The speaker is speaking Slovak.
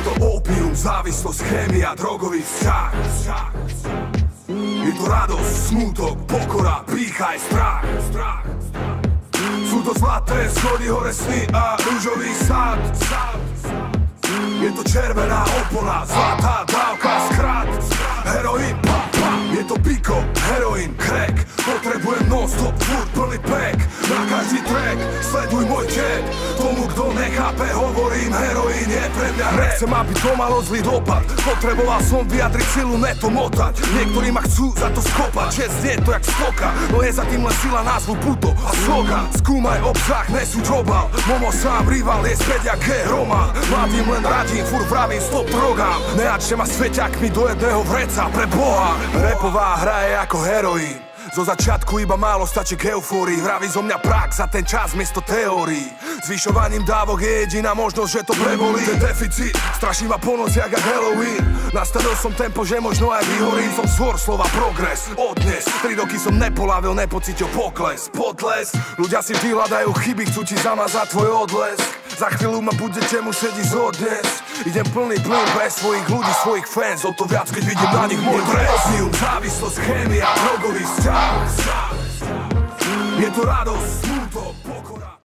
to opium, závislosť, chémia, drogový vzťah. Je to radosť, smútok, pokora, pýcha aj strach. Sú to zlaté schody, hore sny a rúžový sad. Je to červená opona, zlatá dávka, skrat. Heroin, pa, pa. Je to piko, heroin, crack. Potrebujem non-stop, furt plný pack. Na každý track, sleduj môj jet. Tomu, kto nechápe, hovorím, heroin je pre mňa rap. Nechcem, aby to malo zlý dopad. Potreboval som vyjadriť silu, neto motať. Niektorí ma chcú za to skopať. Čest je to jak stoka, no je za tým len sila názvu puto a slogan. Skúmaj obsah, nesúď obal. Momo sám, rival je späť jak G-Roman. Mladým len radím, furt vravím, stop drogám. Nehačte ma sveťakmi do jedného vreca, pre Boha. Rapová hra je ako heroín. Zo začiatku iba málo stačí k eufórii. Vraví zo mňa prax za ten čas miesto teórií. Zvyšovaním dávok je jediná možnosť, že to prebolí. Ten deficit straší ma po noci jak Halloween. Nastavil som tempo, že možno aj vyhorím. Som zvor slova progres. Odnes 3 roky som nepolávil, nepocítil pokles. Potles, ľudia si vyhľadajú chyby, chcú ti zamazať tvoj odles. Za chvíľu ma budete musieť ísť odnes. Idem plný plyn bez svojich ľudí, svojich fans. O to viac, keď vidím na nich môj dres. Závislosť, chémia, drogový vzťah. Je to radosť,